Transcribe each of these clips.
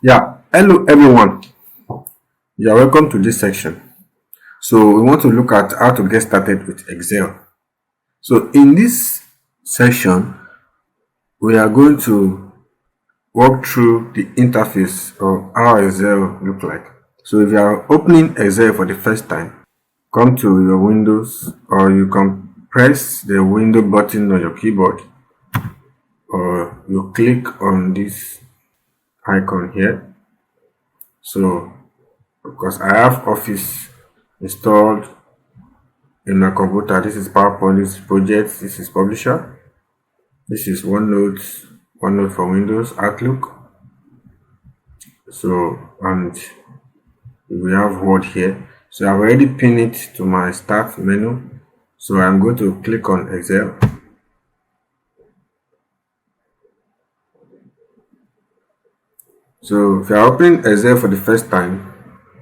Yeah, hello everyone. You are welcome to this section. So we want to look at how to get started with Excel. So in this section, we are going to walk through the interface of how Excel look like. So if you are opening Excel for the first time, come to your Windows, or you can press the window button on your keyboard, or you click on this icon here. So because I have Office installed in my computer, this is PowerPoint, this is project, this is publisher, this is OneNote for Windows, Outlook. So, and we have Word here. So I've already pinned it to my start menu. So I'm going to click on Excel. So if you are opening Excel for the first time,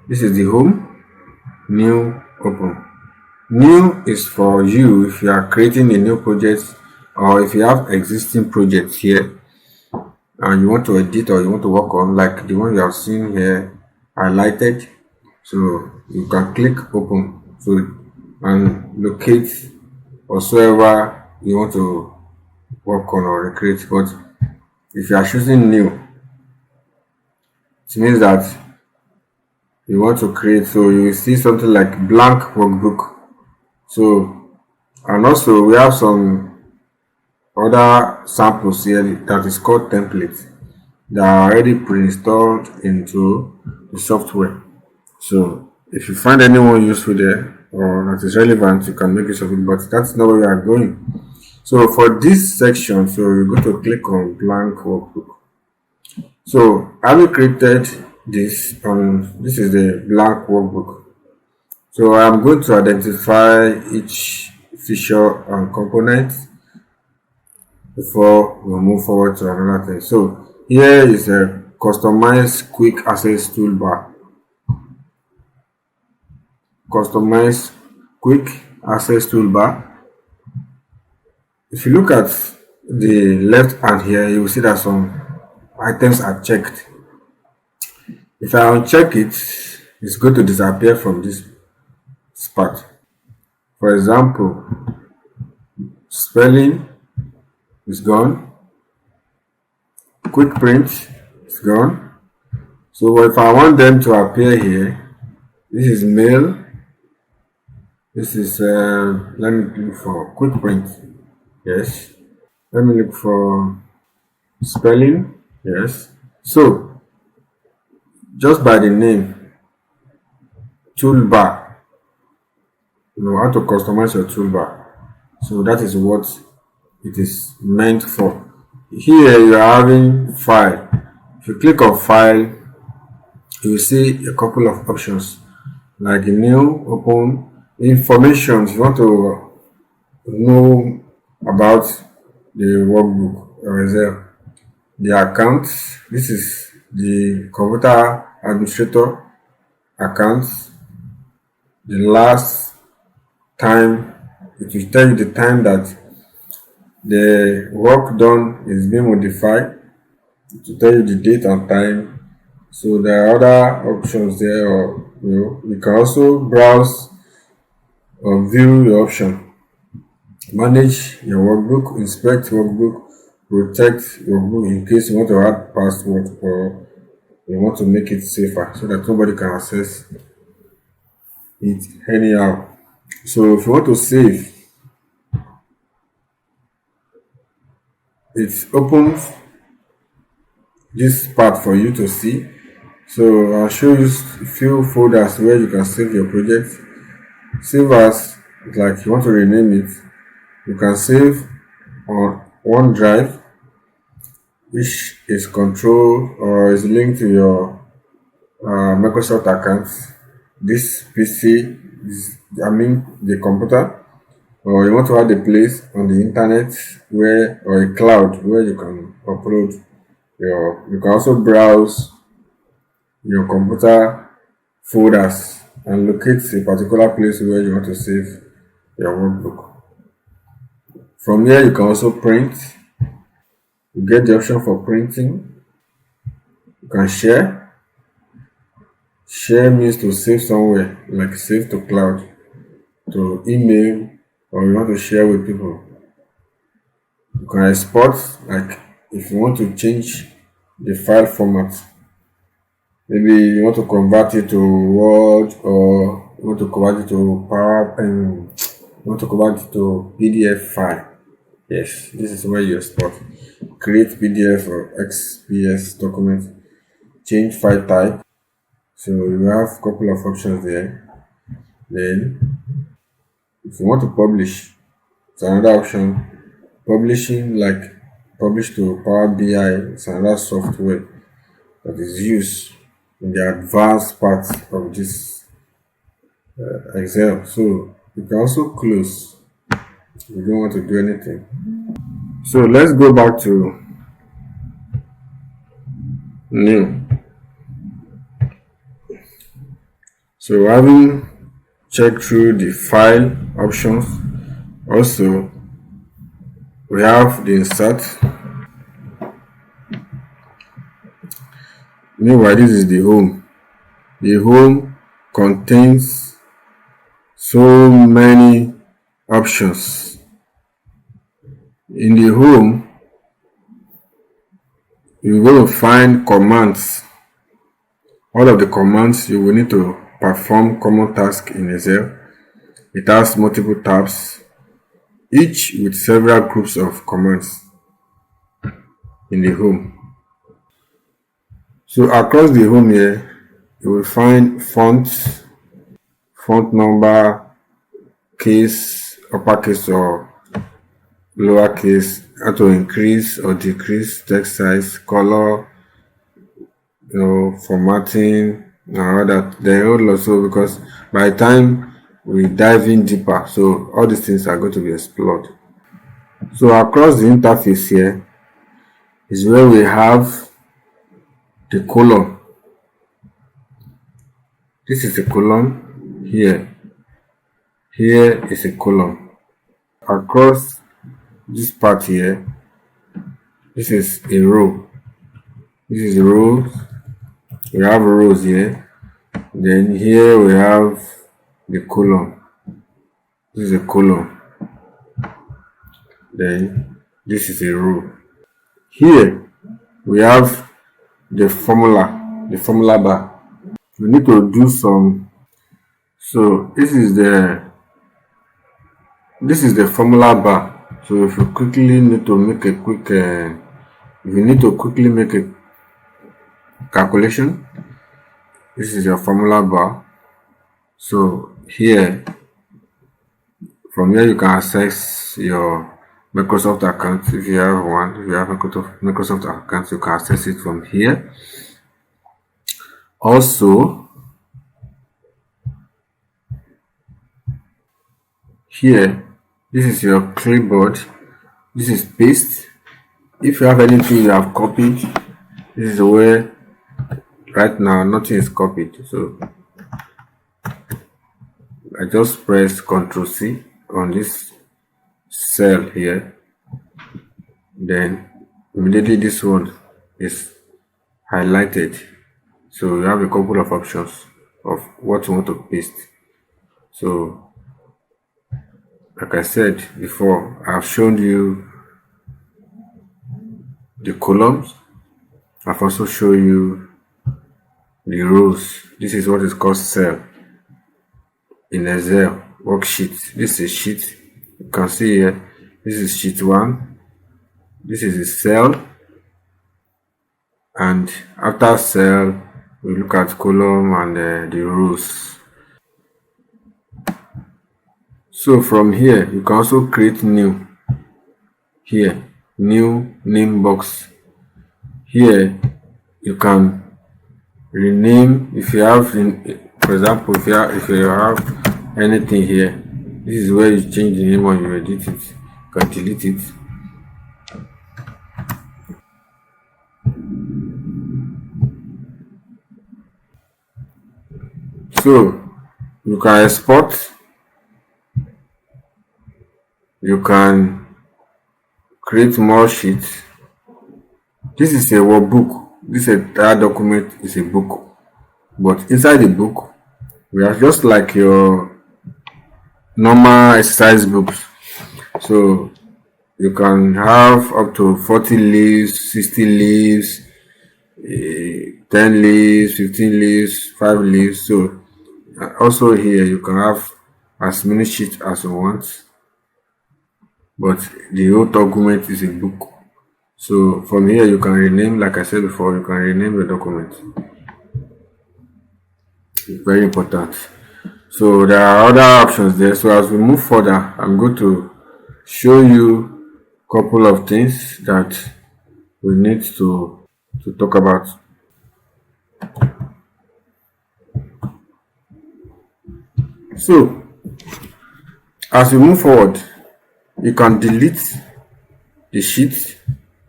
this is the home, new, open. New is for you if you are creating a new project, or if you have existing projects here and you want to edit or you want to work on, like the one you have seen here highlighted. So you can click open and locate whatsoever you want to work on or recreate. But if you are choosing new, it means that you want to create, so you will see something like blank workbook. So, and also we have some other samples here that is called templates that are already pre-installed into the software. So if you find anyone useful there or that is relevant, you can make use of it, but that's not where we are going. So for this section, so you're going to click on blank workbook. So having created this is the blank workbook. So I'm going to identify each feature and component before we move forward to another thing. So here is a customized quick access toolbar. Customize quick access toolbar. If you look at the left hand here, you will see that some items are checked. If I uncheck it, it's going to disappear from this part. For example, spelling is gone, quick print is gone. So if I want them to appear here, this is mail. This is let me look for quick print. Yes. Let me look for spelling. Yes. So just by the name, toolbar, you know how to customize your toolbar. So that is what it is meant for. Here you are having file. If you click on file, you will see a couple of options like new, open, information. If you want to know about the workbook or Excel, the account, this is the computer administrator account. The last time, it will tell you the time that the work done is being modified. It will tell you the date and time. So there are other options there, or you can also browse or view your option. Manage your workbook, inspect workbook, protect workbook in case you want to add password or you want to make it safer so that nobody can access it anyhow. So if you want to save, it opens this part for you to see. So I'll show you a few folders where you can save your project. Save as, like you want to rename it, you can save on OneDrive, which is controlled or is linked to your Microsoft account. This PC is, the computer, or you want to add a place on the internet where, or a cloud where you can upload you can also browse your computer folders and locate a particular place where you want to save your workbook. From here you can also print. You get the option for printing. You can share. Share means to save somewhere, like save to cloud, to email, or you want to share with people. You can export, like if you want to change the file format. Maybe you want to convert it to Word, or you want to convert it to Power, and you want to convert it to PDF file. Yes, this is where you export. Create PDF or XPS document. Change file type. So you have a couple of options there. Then, if you want to publish, it's another option. Publishing, like publish to Power BI, is another software that is used in the advanced part of this Excel. So you can also close if you don't want to do anything. So let's go back to new. So having checked through the file options, also we have the insert. Meanwhile, this is the home. The home contains so many options. In the home, you're going to find commands. All of the commands you will need to perform common tasks in Excel. It has multiple tabs, each with several groups of commands in the home. So across the home here, you will find fonts, font number, case, uppercase or lowercase, how to increase or decrease text size, color, formatting, and all that. Then also, because by the time we dive in deeper, so all these things are going to be explored. So across the interface here is where we have the column. This is a column here. Here is a column. Across this part here, this is a row. This is rows. We have rows here. Then here we have the column. This is a column. Then this is a row. Here we have the formula bar. We need to do some. So this is the formula bar. So if you quickly need to make a quick, if you need to quickly make a calculation, this is your formula bar. So here, from here you can access your Microsoft account. If you have one, if you have Microsoft account, you can access it from here. Also, here, this is your clipboard. This is paste. If you have anything you have copied, this is where right now nothing is copied. So I just press Ctrl C on this cell here. Then immediately this one is highlighted. So you have a couple of options of what you want to paste. So like I said before, I've shown you the columns. I've also shown you the rows. This is what is called cell in Excel worksheet. This is sheet. You can see here, this is sheet 1. This is a cell, and after cell we look at column and the rows. So from here you can also create new. Here, new name box. Here you can rename. If you have, for example, if you have anything here, this is where you change the name or you edit it. You can delete it. So you can export, you can create more sheets. This is a workbook. this entire document is a book, but inside the book we are just like your normal exercise books. So you can have up to 40 leaves, 60 leaves, 10 leaves, 15 leaves, 5 leaves. So also here you can have as many sheets as you want, but the whole document is a book. So from here you can rename, like I said before, you can rename your document. Very important. So there are other options there. So as we move further, I'm going to show you a couple of things that we need to talk about. So as we move forward, you can delete the sheet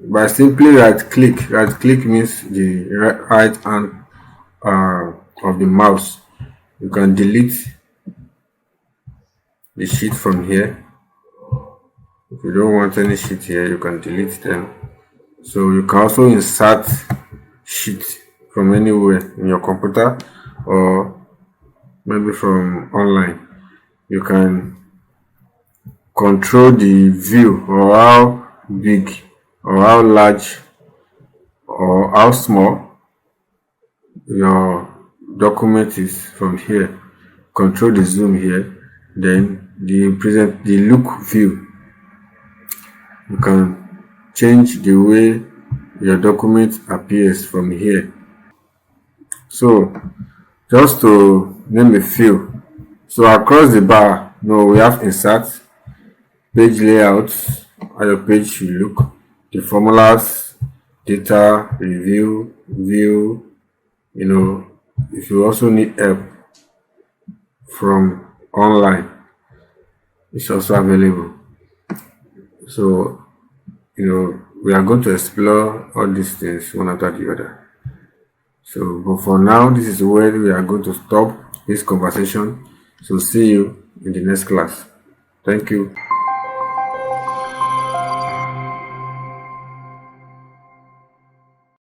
by simply right click. Right click means the right hand of the mouse. You can delete the sheet from here. If you don't want any sheet here, you can delete them. So you can also insert sheet from anywhere in your computer or maybe from online. You can control the view, or how big or how large or how small your document is from here. Control the zoom here, then the look view. You can change the way your document appears from here. So just to name a few, so across the bar, we have insert, page layout, how your page should look, the formulas, data, review, view. If you also need help from online, it's also available. So we are going to explore all these things one after the other. So but for now, this is where we are going to stop this conversation. So see you in the next class. Thank you.